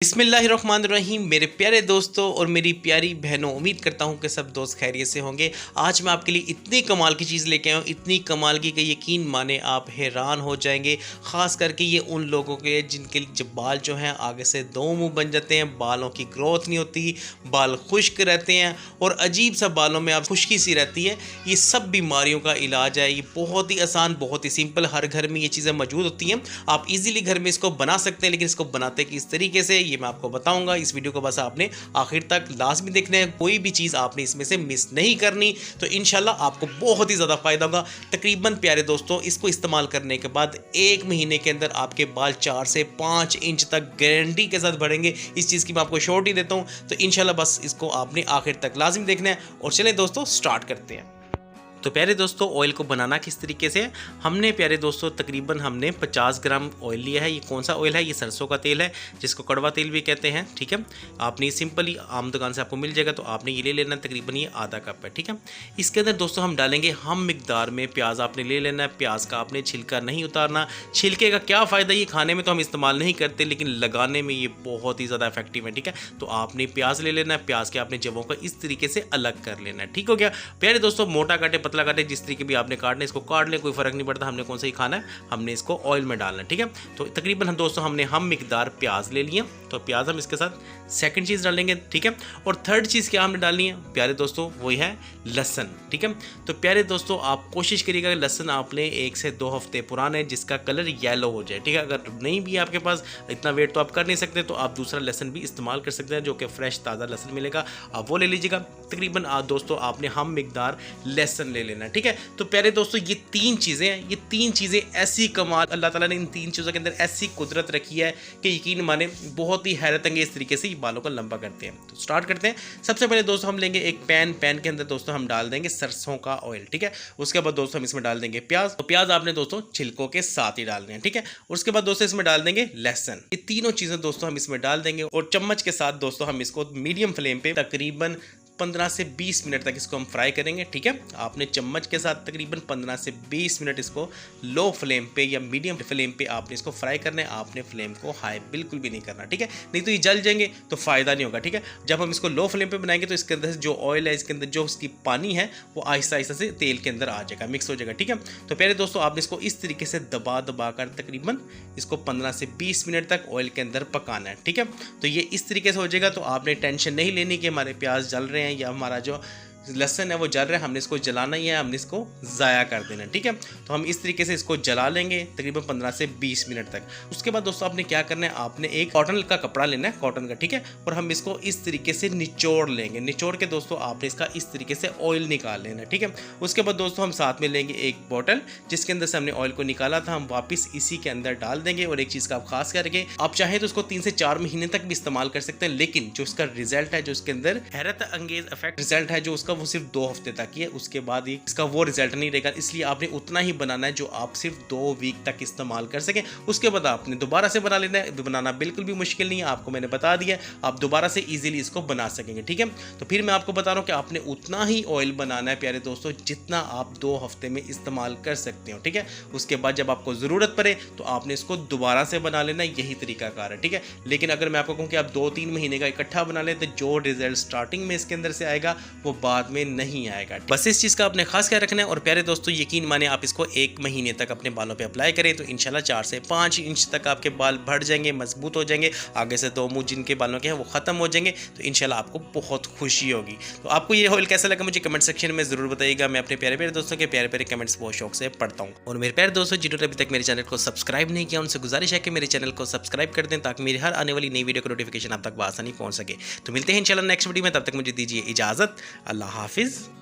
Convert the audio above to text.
बिस्मिल्लाहिर्रहमानिर्रहीम। मेरे प्यारे दोस्तों और मेरी प्यारी बहनों, उम्मीद करता हूँ कि सब दोस्त खैरियत से होंगे। आज मैं आपके लिए इतनी कमाल की चीज़ लेके आया हूँ, इतनी कमाल की कि यकीन माने आप हैरान हो जाएंगे। ख़ास करके ये उन लोगों के लिए जिनके जब बाल जो हैं आगे से दो मुँह बन जाते हैं, बालों की ग्रोथ नहीं होती, बाल खुश्क रहते हैं और अजीब सा बालों में आप खुश्की सी रहती है। ये सब बीमारियों का इलाज है। ये बहुत ही आसान, बहुत ही सिंपल, हर घर में ये चीज़ें मौजूद होती हैं। आप इजीली घर में इसको बना सकते हैं, लेकिन इसको बनाते किस तरीके से ये मैं आपको बताऊंगा। इस वीडियो को बस आपने आखिर तक लाजमी देखना है, कोई भी चीज़ आपने इसमें से मिस नहीं करनी, तो इंशाल्लाह आपको बहुत ही ज़्यादा फायदा होगा। तकरीबन प्यारे दोस्तों, इसको इस्तेमाल करने के बाद 1 महीने के अंदर आपके बाल 4 से 5 इंच तक गारंटी के साथ बढ़ेंगे। इस चीज़ की मैं आपको श्योरिटी देता हूँ। तो इंशाल्लाह बस इसको आपने आखिर तक लाजमी देखना है। और चलें दोस्तों, स्टार्ट करते हैं। तो प्यारे दोस्तों, ऑयल को बनाना किस तरीके से है, हमने प्यारे दोस्तों तकरीबन हमने 50 ग्राम ऑयल लिया है। ये कौन सा ऑयल है? ये सरसों का तेल है, जिसको कड़वा तेल भी कहते हैं। ठीक है, आपने सिंपली आम दुकान से आपको मिल जाएगा, तो आपने ये ले लेना। तकरीबन ये आधा कप है। ठीक है, इसके अंदर दोस्तों हम डालेंगे हम मिकदार में प्याज आपने ले लेना है। प्याज का आपने छिलका नहीं उतारना। छिलके का क्या फ़ायदा, ये खाने में तो हम इस्तेमाल नहीं करते, लेकिन लगाने में ये बहुत ही ज़्यादा इफेक्टिव है। ठीक है, तो आपने प्याज ले लेना है। प्याज के आपने जबों को इस तरीके से अलग कर लेना है। ठीक हो गया प्यारे दोस्तों, मोटा काटे पतला काटे जिस तरीके भी आपने काटना है, इसको काट लें, कोई फर्क नहीं पड़ता। हमने कौन सा ही खाना है, हमने इसको ऑयल में डालना है। ठीक है, तो तकरीबन दोस्तों हमने हम मिकदार प्याज ले लिए, तो प्याज हम इसके साथ सेकंड चीज़ डालेंगे। ठीक है, और थर्ड चीज़ क्या हमने डालनी है प्यारे दोस्तों, वही है लहसुन। ठीक है, तो प्यारे दोस्तों आप कोशिश करिएगा लहसुन आपने 1 से 2 हफ्ते पुराने जिसका कलर येलो हो जाए। ठीक है, अगर नहीं भी आपके पास इतना वेट तो आप कर नहीं सकते, तो आप दूसरा लहसुन भी इस्तेमाल कर सकते हैं, जो कि फ्रेश ताज़ा लहसुन मिलेगा, आप वो ले लीजिएगा। तकरीबन दोस्तों आपने हम मिकदार लहसुन ले लेना। ठीक है, तो प्यारे दोस्तों ये 3 चीज़ें हैं, ये 3 चीज़ें ऐसी कमाल, अल्लाह ताला ने इन 3 चीज़ों के अंदर ऐसी कुदरत रखी है कि यकीन माने बहुत ही हैरत अंगेज तरीके से ये बालों को लंबा करते हैं। तो स्टार्ट करते हैं। सबसे पहले दोस्तों हम लेंगे एक पैन के अंदर दोस्तों हम डाल देंगे सरसों का ऑयल। ठीक है, उसके बाद दोस्तों हम इसमें डाल देंगे प्याज। तो प्याज आपने दोस्तों छिलकों के साथ ही डालने हैं। ठीक है, उसके बाद दोस्तों इसमें डाल देंगे लहसुन। ये तीनों चीज़ें दोस्तों हम इसमें डाल देंगे और चम्मच के साथ दोस्तों हम इसको मीडियम फ्लेम पे तकरीबन 15 से 20 मिनट तक इसको हम फ्राई करेंगे। ठीक है, आपने चम्मच के साथ तकरीबन 15 से 20 मिनट इसको लो फ्लेम पे या मीडियम फ्लेम पे आपने इसको फ्राई करना है। आपने फ्लेम को हाई बिल्कुल भी नहीं करना। ठीक है, नहीं तो ये जल जाएंगे तो फ़ायदा नहीं होगा। ठीक है, जब हम इसको लो फ्लेम पे बनाएंगे तो इसके अंदर जो ऑयल है, इसके अंदर जो उसकी पानी है, वो आहिस्ता आहिस्ता से तेल के अंदर आ जाएगा, मिक्स हो जाएगा। ठीक है, तो प्यारे दोस्तों आपने इसको इस तरीके से दबा दबा कर तकरीबन इसको 15 से 20 मिनट तक ऑयल के अंदर पकाना है। ठीक है, तो ये इस तरीके से हो जाएगा। तो आपने टेंशन नहीं लेनी कि हमारे प्याज जल रहे हैं या हमारा जो लहसुन है वो जल रहा है, हमने इसको जलाना ही है, हमने इसको ज़ाया कर देना। ठीक है, तो हम इस तरीके से इसको जला लेंगे तकरीबन 15 से 20 मिनट तक। उसके बाद दोस्तों आपने क्या करना है, आपने एक कॉटन का कपड़ा लेना है, कॉटन का। ठीक है, और हम इसको इस तरीके से निचोड़ लेंगे। निचोड़ के दोस्तों आपने इसका इस तरीके से ऑयल निकाल लेना। ठीक है, उसके बाद दोस्तों हम साथ में लेंगे एक बोतल जिसके अंदर से हमने ऑयल को निकाला था, हम वापस इसी के अंदर डाल देंगे। और एक चीज़ का आप खास करके, आप चाहें तो इसको 3 से 4 महीने तक भी इस्तेमाल कर सकते हैं, लेकिन जो इसका रिजल्ट है, जो इसके अंदर हैरत अंगेज इफेक्ट रिजल्ट है जो उसका, वो सिर्फ 2 हफ्ते तक ही है। उसके बाद इसका वो रिजल्ट नहीं रहेगा। इसलिए आपने उतना ही बनाना है जो आप सिर्फ 2 वीक तक इस्तेमाल कर सकें। उसके बाद आपने दोबारा से बना लेना है। बनाना बिल्कुल भी मुश्किल नहीं है, आपको मैंने बता दिया, आप दोबारा से इजीली इसको बना सकेंगे। ठीक है, तो फिर मैं आपको बता रहा हूँ कि आपने उतना ही ऑयल बनाना है प्यारे दोस्तों जितना आप 2 हफ्ते में इस्तेमाल कर सकते हो। ठीक है, उसके बाद जब आपको ज़रूरत पड़े तो आपने इसको दोबारा से बना लेना, यही तरीकाकार है। ठीक है, लेकिन अगर मैं आपको कहूँ कि आप 2-3 महीने का इकट्ठा बना लें, तो जो रिजल्ट स्टार्टिंग में इसके अंदर से आएगा वो बाद में नहीं आएगा। बस इस चीज़ का आपने खास ख्याल रखना है। और प्यारे दोस्तों यकीन माने आप इसको 1 महीने तक अपने बालों पे अप्लाई करें तो इंशाल्लाह 4 से 5 इंच तक आपके बाल बढ़ जाएंगे, मजबूत हो जाएंगे। आगे से 2 मुंह जिनके बालों के हैं वो ख़त्म हो जाएंगे। तो इंशाल्लाह आपको बहुत खुशी होगी। तो आपको ये ऑयल कैसा लगा मुझे कमेंट सेक्शन में ज़रूर बताइएगा। मैं अपने प्यारे प्यारे दोस्तों के प्यारे प्यारे कमेंट्स बहुत शौक से पढ़ता हूँ। और मेरे प्यारे दोस्तों जिन्होंने अभी तक मेरे चैनल को सब्सक्राइब नहीं किया, उनसे गुजारिश है कि मेरे चैनल को सब्सक्राइब कर दें, ताकि मेरी हर आने वाली नई वीडियो का नोटिफिकेशन आप तक आसानी पहुँच सके। तो मिलते हैं इंशाल्लाह नेक्स्ट वीडियो में, तब तक मुझे दीजिए इजाज़त। अल्लाह हाफिज़।